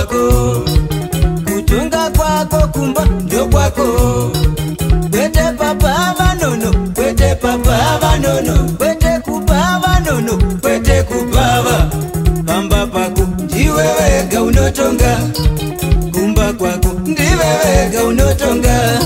kwako, kutunga kwako kumba ndo kwako. Kwete papa vanono, kwete papa vanono, kwete kupava nono, kwete kupava. Pamba pako ndiwe wega unotonga, kumba kwako ndiwe wega unotonga.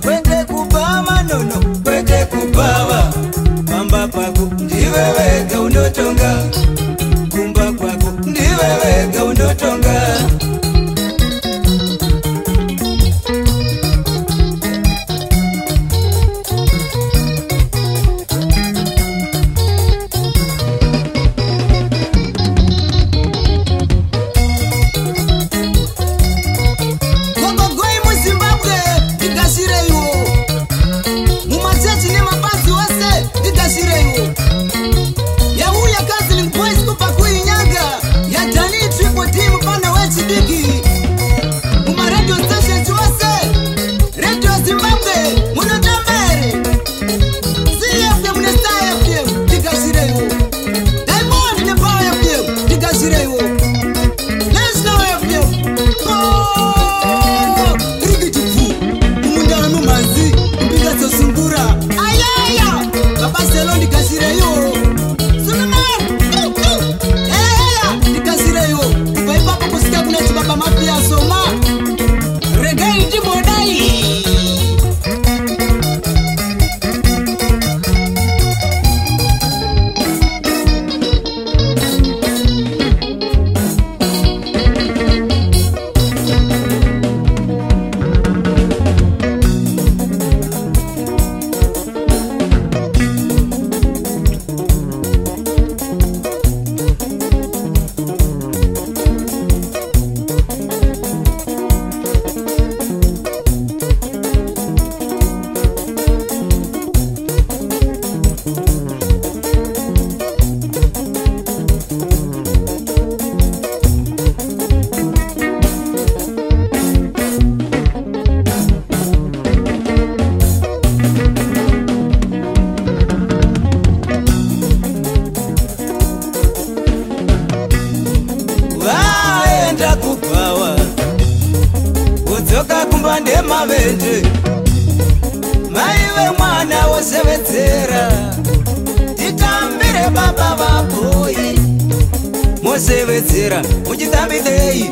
Kwete kupava nono, kwete kupava. Pamba pako ndiwe wega unotonga, kumba kwako ndiwe wega unotonga. Ndema mavenje maiwe mwana wosevedzera titambire baba vaboyi mosevedzera muchitambidei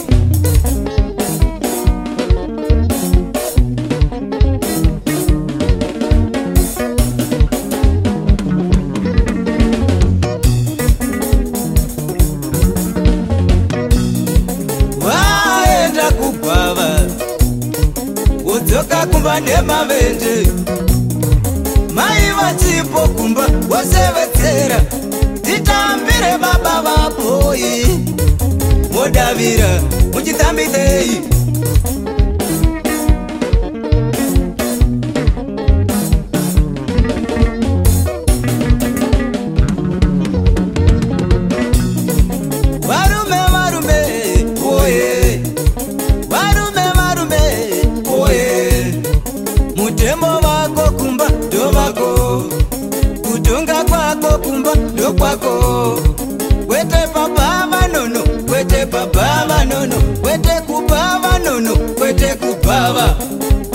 waenda kubhava wodzoka kumba nemavenje maiva chipo kumba wosevedzera titambire baba vaboyi modavira muchitambidei kwako kwete papa vanono kwete papa vanono kwete kupava nono kwete kupava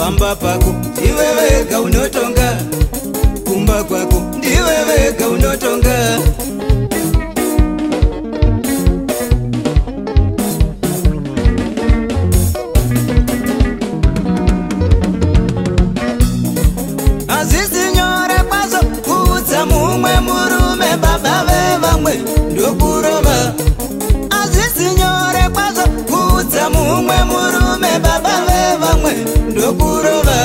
pamba pako ndiwe wega unotonga, kumba kwako ndiwe wega unotonga. Azizi nyore kwazo kuudza mumwe murume baba vevamwe ndokurova. Azizi nyore kwazo kuudza mumwe murume baba vevamwe ndokurova.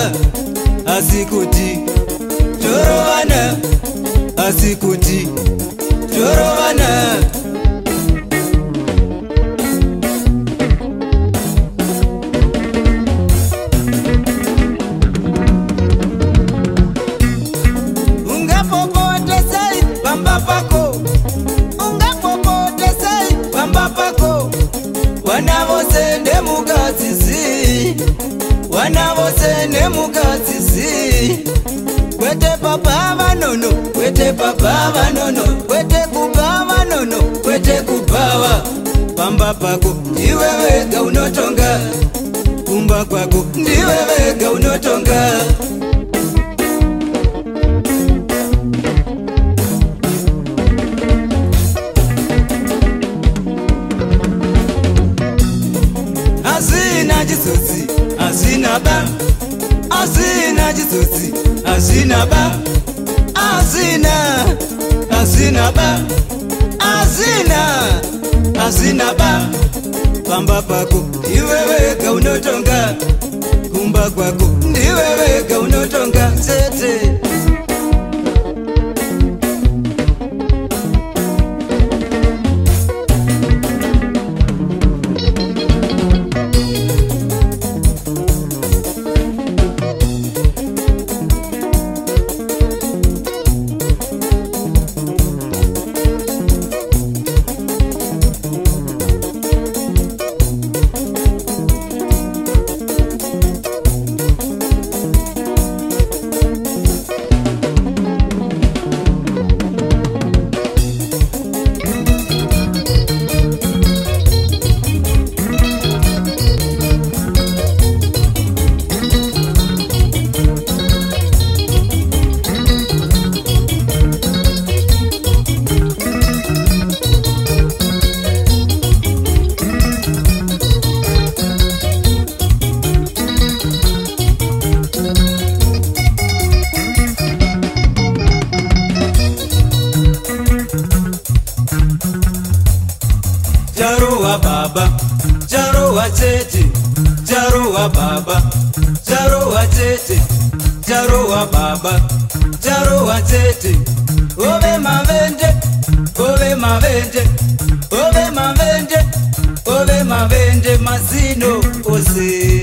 Asikuti torovana, asikuti torovana. Ungapopotesei pamba pako, ungapopotesei pamba pako. Wana vose ndemukadzisi, wana vose ndemukadzisi. Kwete papa vanono, kwete papa vanono, kwete kupa vanono, kwete kupawa. Pamba pako ndiwe wega unotonga, kumba kwako ndiwe wega unotonga. Azina jisotsi, azina ba, azina jisotsi, azina ba, azina, azina ba, azina, azina ba. Pamba pako ndiwe wega unotonga, kumba kwako ndiwe wega unotonga. Sete Jaruwa baba, jaruwa tete, jaruwa baba, jaruwa tete, jaruwa baba, jaruwa tete. Ove mavende, ove mavende, ove mavende, ove mavende mazino ose.